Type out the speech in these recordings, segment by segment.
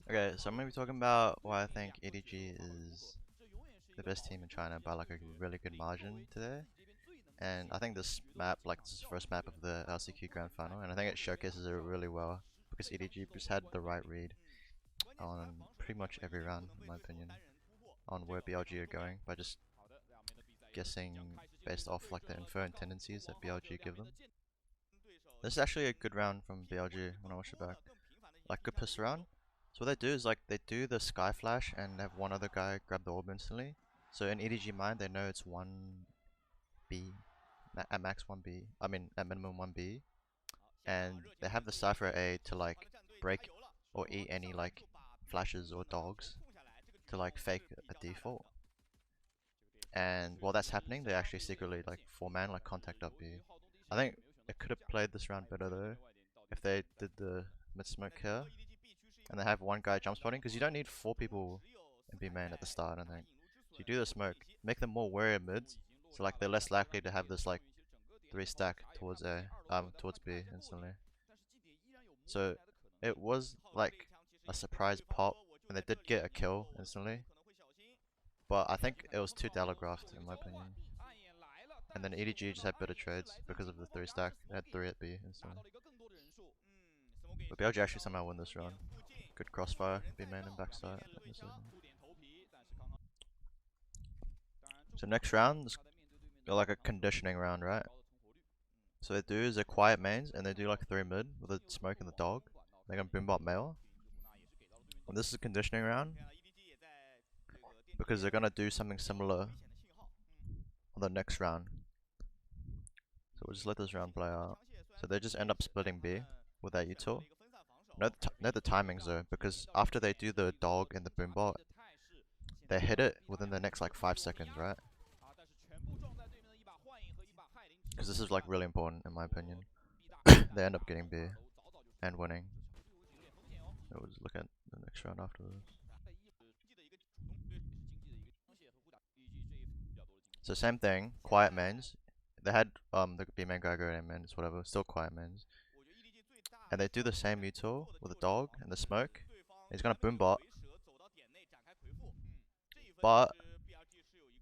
Okay, so I'm gonna be talking about why I think EDG is the best team in China by like a really good margin today. And I think this map, like this is the first map of the LCQ Grand Final, and I think it showcases it really well because EDG just had the right read on pretty much every round, in my opinion, on where BLG are going by just guessing based off like the info and tendencies that BLG give them. This is actually a good round from BLG when I watch it back. Like good piss around. So what they do is like they do the sky flash and have one other guy grab the orb instantly. So in EDG mind they know it's 1B, at max 1B, I mean at minimum 1B. And they have the Cypher A to like break or eat any like flashes or dogs to like fake a default. And while that's happening, they actually secretly like 4-man like contact up B. I think it could have played this round better though if they did the mid smoke here and they have one guy jump spotting because you don't need 4 people in B main at the start. I think so you do the smoke, make them more wary of mids, so like they're less likely to have this like 3 stack towards A, towards B instantly. So it was like a surprise pop, and they did get a kill instantly, but I think it was too telegraphed in my opinion. And then EDG just had better trades because of the 3 stack. They had 3 at B instantly. But BLG actually somehow won this round. Good crossfire, B main and backside. So next round is like a conditioning round, right? So they do is they quiet mains and they do like 3 mid with a smoke and the dog. They're gonna boombot male. And this is a conditioning round because they're gonna do something similar on the next round. So we'll just let this round play out. So they just end up splitting B with that util. Note the timings though, because after they do the dog and the boombot, they hit it within the next like 5 seconds, right? Because this is like really important in my opinion. They end up getting B and winning. So we'll just look at the next round after this. So same thing, quiet mains. They had the B main guy go in mains, whatever, still quiet mains. And they do the same util with the dog and the smoke. He's gonna boombot. But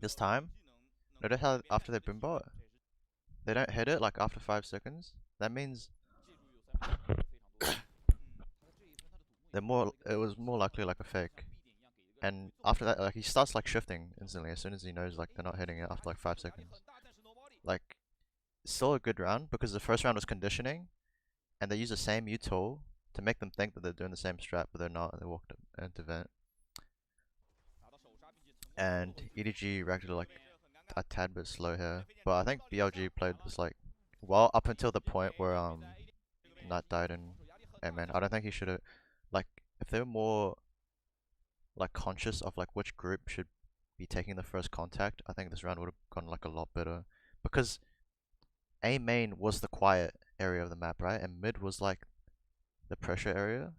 this time, notice how after they boombot, they don't hit it like after 5 seconds. That means it was more likely like a fake. And after that, like he starts like shifting instantly as soon as he knows like they're not hitting it after like 5 seconds. Like, still a good round because the first round was conditioning, and they use the same util to make them think that they're doing the same strat, but they're not. They walked into vent, and EDG reacted like a tad bit slow here, but I think BLG played this like well up until the point where Nut died in man. I don't think he should have like if they were more like conscious of like which group should be taking the first contact, I think this round would have gone like a lot better because A main was the quiet area of the map, right? And mid was like the pressure area.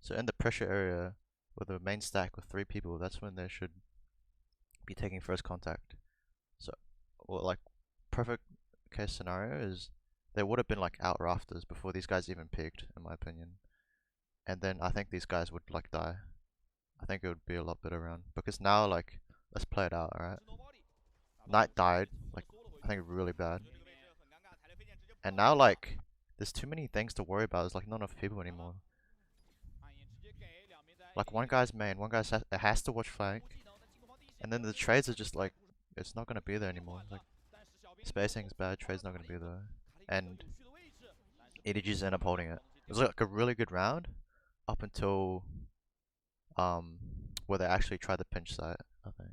So in the pressure area with a main stack with 3 people, that's when they should be taking first contact. So, or like perfect case scenario is they would have been like out rafters before these guys even peaked, in my opinion. And then I think these guys would like die. I think it would be a lot better round because now like let's play it out, alright? Knight died, like I think really bad. And now like there's too many things to worry about. There's like not enough people anymore. Like one guy's main, one guy has to watch flank, and then the trades are just like it's not gonna be there anymore. Like spacing is bad, trades not gonna be there, and EDGs end up holding it. It was like a really good round up until um where they actually tried the pinch site, I think.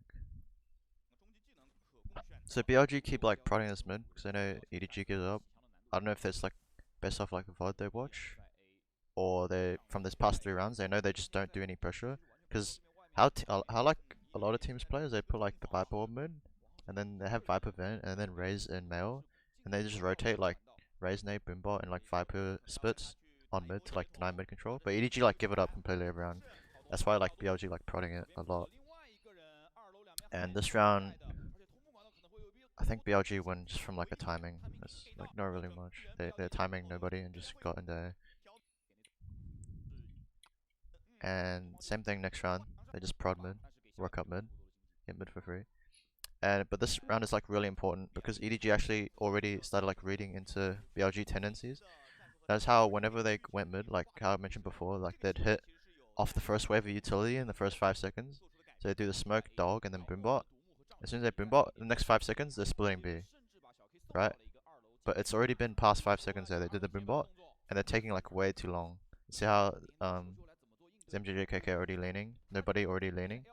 So BLG keep like prodding this mid because I know EDG gives up. I don't know if there's like based off like a VOD they watch, or they from this past 3 rounds they know they just don't do any pressure because how like a lot of teams play is they put like the Viper orb mid and then they have Viper vent and then Raze in male and they just rotate like Raze nade boombot and like Viper splits on mid to like deny mid control, but EDG like give it up completely every round. That's why like BLG like prodding it a lot. And this round I think BLG won just from like a timing. It's like not really much. They're timing nobody and just got into And same thing next round. They just prod mid, work up mid, hit mid for free. And but this round is like really important because EDG actually already started like reading into BLG tendencies. That's how whenever they went mid, like how I mentioned before, like they'd hit off the first wave of utility in the first 5 seconds. So they do the smoke, dog, and then boombot. As soon as they boombot, the next 5 seconds they're splitting B, right? But it's already been past 5 seconds there. They did the boombot, and they're taking like way too long. See how is MJJKK already leaning? Nobody already leaning,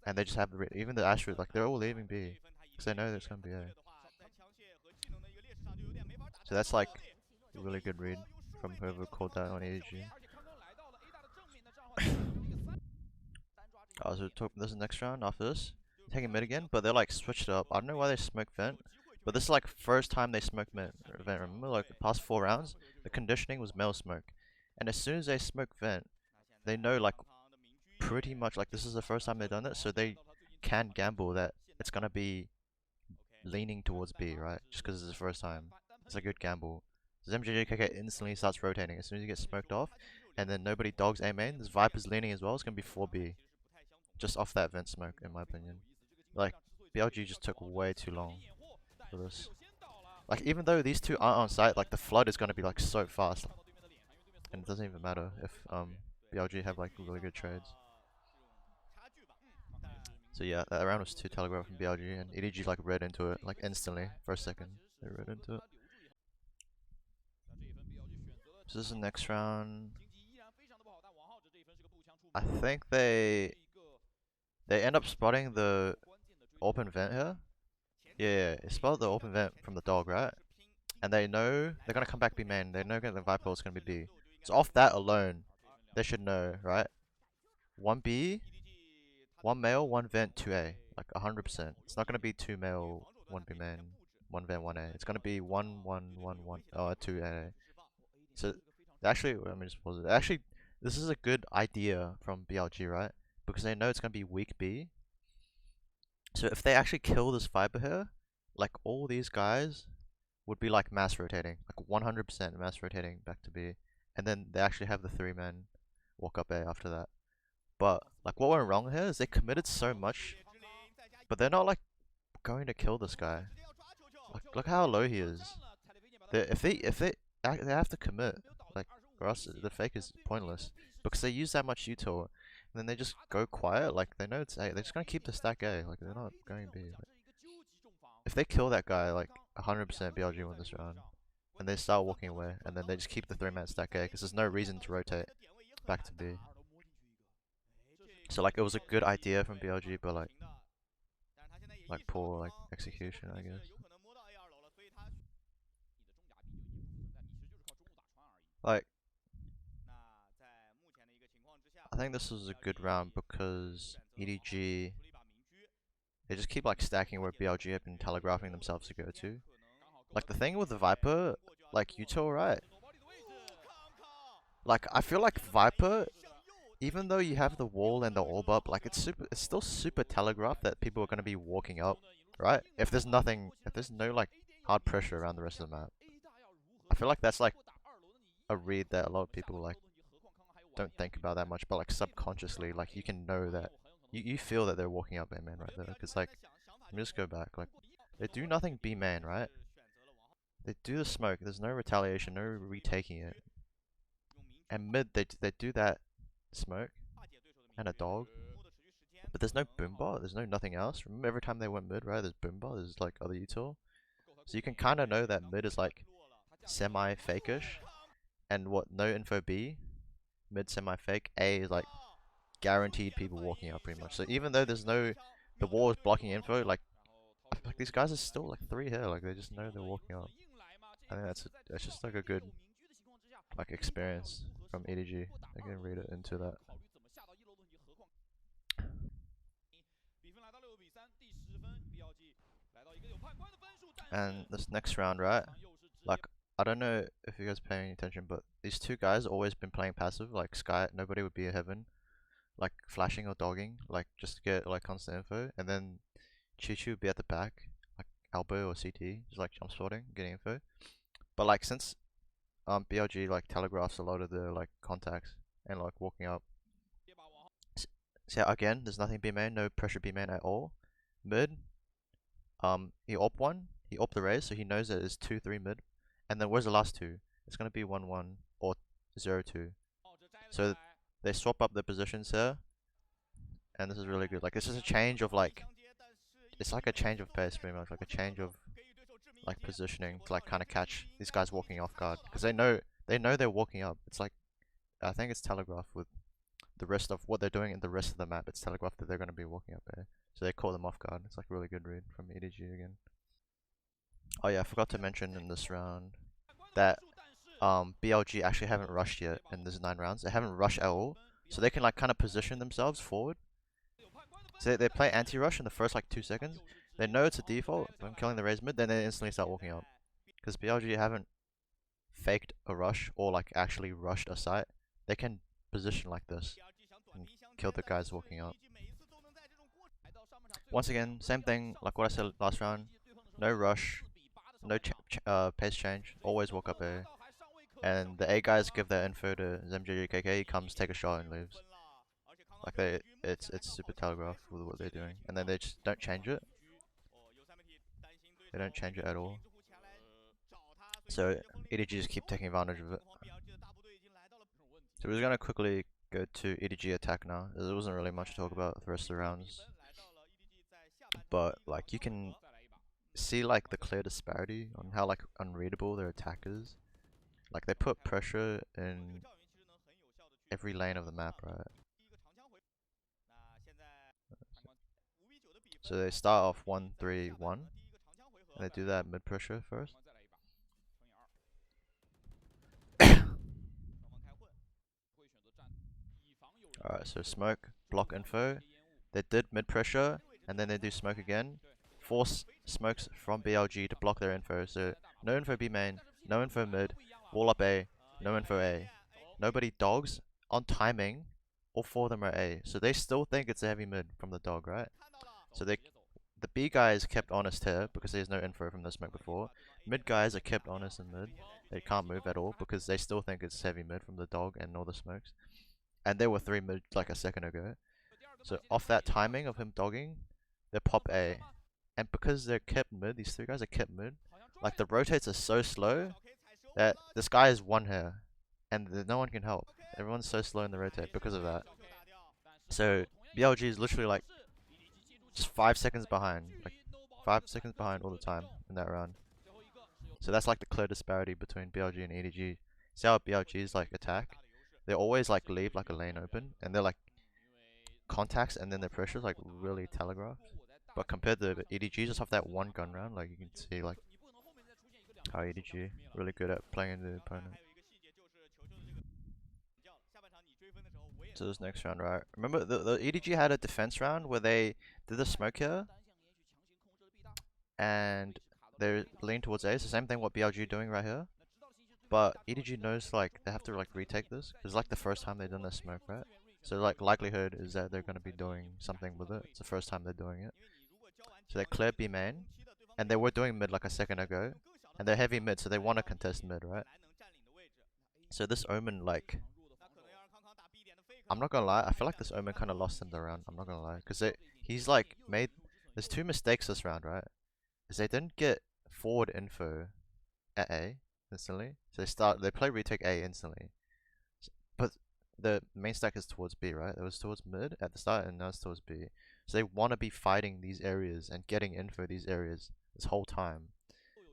and they just have even the Astro, like they're all leaving B because they know there's gonna be A. So that's like a really good read from whoever called that on EDG. Oh, so this is next round after this. Taking mid again, but they're like switched up. I don't know why they smoke vent, but this is like first time they smoke vent. Remember, like the past 4 rounds, the conditioning was male smoke, and as soon as they smoke vent, they know like pretty much like this is the first time they've done it, so they can gamble that it's gonna be leaning towards B, right? Just because it's the first time. It's a good gamble. So MJJKK instantly starts rotating as soon as he gets smoked off, and then nobody dogs A main. This Viper's leaning as well. It's gonna be 4B, just off that vent smoke, in my opinion. Like BLG just took way too long for this. Like even though these two aren't on site, like the flood is gonna be like so fast, and it doesn't even matter if BLG have like really good trades. So yeah, that round was 2 telegraph from BLG, and EDG like read into it like instantly. First second, they read into it. So this is the next round. I think they end up spotting the open vent here. Yeah, it spotted the open vent from the dog, right? And they know they're gonna come back B main. They know the Viper is gonna be B. So off that alone, they should know, right? 1B, 1 male, 1 vent, 2A. Like 100%. It's not gonna be 2 male, 1 B main, 1 vent, 1A. It's gonna be 1, 1, 1, 1, 2A. So actually, let me just pause it. Actually, this is a good idea from BLG, right? Because they know it's gonna be weak B. So if they actually kill this Viper here, like all these guys would be like mass rotating, like 100% mass rotating back to B, and then they actually have the 3-man walk up A after that. But like what went wrong here is they committed so much, but they're not like going to kill this guy. Like look how low he is. They have to commit, like or else the fake is pointless because they use that much util, and then they just go quiet. Like they know it's A. They're just gonna keep the stack A. Like they're not going B. Like, if they kill that guy, like 100% BLG win this round. And they start walking away, and then they just keep the 3-man stack A because there's no reason to rotate back to B. So like it was a good idea from BLG, but like poor like execution, I guess. Like I think this was a good round because EDG they just keep like stacking where BLG have been telegraphing themselves to go to. Like the thing with the Viper, like util, right? Like I feel like Viper, even though you have the wall and the orb up, like it's still super telegraphed that people are gonna be walking up, right? If there's no like hard pressure around the rest of the map. I feel like that's like a read that a lot of people like don't think about that much, but like subconsciously, like you can know that you feel that they're walking up A man right there. Because like, let me just go back. Like, they do nothing B man, right? They do the smoke. There's no retaliation, no retaking it. And mid, they do that smoke and a dog, but there's no boombot. There's no nothing else. Remember every time they went mid, right? There's boombot. There's like other util. So you can kind of know that mid is like semi-fakish, and what no info B, mid semi-fake. A is like guaranteed people walking up pretty much. So even though the wall is blocking info, like I feel like these guys are still like 3 here. Like they just know they're walking up. I think that's just like a good like experience from EDG. I can read it into that. And this next round, right? Like I don't know if you guys are paying attention, but these two guys always been playing passive. Like Sky, nobody would be a heaven, like flashing or dogging, like just to get like constant info, and then Choo Choo would be at the back, like elbow or CT, just like jump spotting, getting info. But like since BLG like telegraphs a lot of the like contacts, and like walking up. See again, there's nothing B main, no pressure B main at all. Mid, he op one, he op the raise, so he knows that it's 2-3 mid. And then where's the last two? It's gonna be 1-1 or 0-2. So they swap up their positions here, and this is really good. Like this is a change of like, it's like a change of pace pretty much, like a change of like positioning to like kind of catch these guys walking off guard, because they know they're walking up. It's like, I think it's telegraphed with the rest of what they're doing in the rest of the map. It's telegraphed that they're going to be walking up there, so they call them off guard. It's like a really good read from EDG again. Oh yeah, I forgot to mention in this round that BLG actually haven't rushed yet in this 9 rounds. They haven't rushed at all, so they can like kind of position themselves forward. So they play anti-rush in the first like 2 seconds. They know it's a default from killing the raise mid, then they instantly start walking up. Because BLG haven't faked a rush or like actually rushed a site. They can position like this and kill the guys walking up. Once again, same thing like what I said last round. No rush, no pace change. Always walk up A. And the A guys give their info to ZMJJKK. He comes, take a shot, and leaves. Like it's super telegraphed with what they're doing, and then they just don't change it. They don't change it at all. So EDG just keep taking advantage of it. So we're just gonna quickly go to EDG attack now. There wasn't really much to talk about the rest of the rounds, but like you can see like the clear disparity on how like unreadable their attack is. Like they put pressure in every lane of the map, right? So they start off 1-3-1, and they do that mid pressure first. Alright, so smoke, block info. They did mid pressure, and then they do smoke again. Force smokes from BLG to block their info. So no info B main, no info mid, wall up A, no info A. Nobody dogs on timing. All 4 of them are A. So they still think it's a heavy mid from the dog, right? So the B guys kept honest here because there's no info from the smoke before. Mid guys are kept honest in mid. They can't move at all because they still think it's heavy mid from the dog and all the smokes. And there were 3 mid like a second ago. So off that timing of him dogging, they pop A. And because they're kept mid, these 3 guys are kept mid, like the rotates are so slow that this guy is 1 here. And no one can help. Everyone's so slow in the rotate because of that. So BLG is literally like just 5 seconds behind. Like 5 seconds behind all the time in that round. So that's like the clear disparity between BLG and EDG. See how BLG's like attack? They always like leave like a lane open, and they're like contacts, and then their pressure is like really telegraphed. But compared to EDG, just off that 1 gun round, like you can see like how EDG really good at playing into the opponent. So this next round, right? Remember the EDG had a defense round where they did the smoke here, and they lean towards A. It's the same thing what BLG doing right here. But EDG knows like they have to like retake this. It's like the first time they've done this smoke, right? So like likelihood is that they're gonna be doing something with it. It's the first time they're doing it. So they clear B main, and they were doing mid like a second ago, and they're heavy mid, so they want to contest mid, right? So this Omen, like, I'm not gonna lie, I feel like this Omen kind of lost him the round. I'm not gonna lie, because he's like made, there's 2 mistakes this round, right? Is they didn't get forward info at A instantly, so they play retake A instantly, but the main stack is towards B, right? It was towards mid at the start, and now it's towards B. So they want to be fighting these areas and getting info these areas this whole time.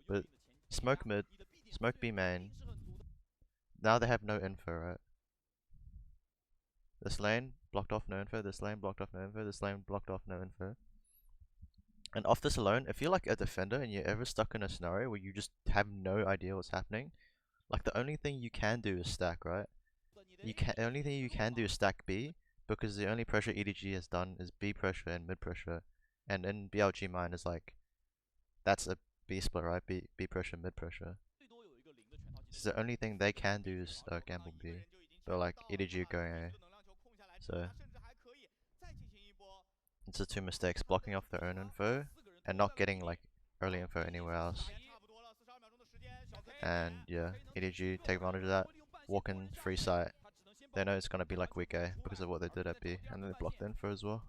But smoke mid, smoke B main. Now they have no info, right? This lane blocked off, no info. This lane blocked off, no info. This lane blocked off, no info. And off this alone, if you're like a defender and you're ever stuck in a scenario where you just have no idea what's happening, like the only thing you can do is stack, right? The only thing you can do is stack B, because the only pressure EDG has done is B pressure and mid pressure, and in BLG mind is like, that's a B split, right? B pressure, mid pressure. So the only thing they can do is gamble B, but like EDG are going A. So it's the 2 mistakes: blocking off their own info and not getting like early info anywhere else. And yeah, EDG take advantage of that, walk in free site, they know it's gonna be like weak A because of what they did at B, and then they blocked the info as well.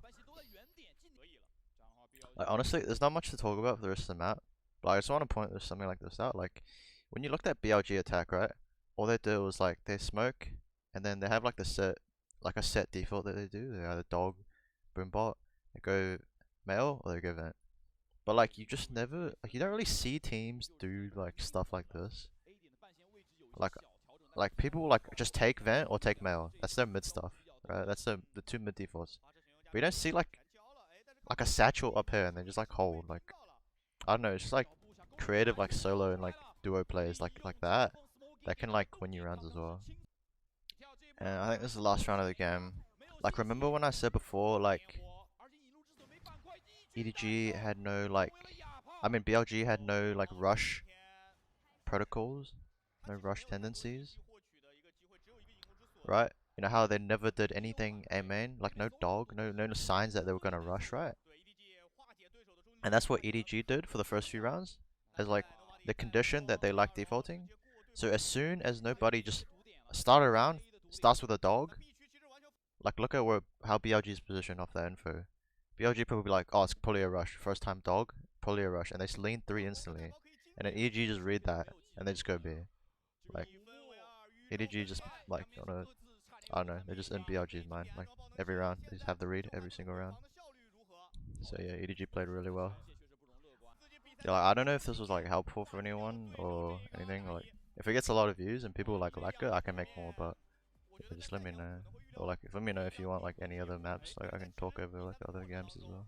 Like honestly, there's not much to talk about for the rest of the map, but I just want to point this something like this out. Like when you looked at BLG attack, right? All they do was like they smoke, and then they have like a set default that they do. They either dog, boombot, they go male, or they go vent. But like you just never, like you don't really see teams do like stuff like this. Like people like just take vent or take male. That's their mid stuff, right? That's the two mid defaults. But you don't see like a satchel up here and then just like hold. Like I don't know, it's just like creative like solo and like duo players like that can like win you rounds as well. And I think this is the last round of the game. Like remember when I said before like EDG had no like, I mean BLG had no like rush protocols, no rush tendencies, right? You know how they never did anything A main, like no dog, no signs that they were gonna rush, right? And that's what EDG did for the first few rounds, as like the condition that they like defaulting. So as soon as nobody just start a round, starts with a dog, like look at how BLG's positioned off that info. BLG probably like, oh, it's probably a rush, first time dog, probably a rush, and they just lean 3 instantly. And then EDG just read that, and they just go B. Like, EDG just like, I don't know, they're just in BLG's mind, like every round, they just have the read every single round. So yeah, EDG played really well. Yeah, like, I don't know if this was like helpful for anyone or anything. Or, like, if it gets a lot of views and people like it, I can make more. But yeah, just let me know, or like let me know if you want like any other maps. Like I can talk over like other games as well.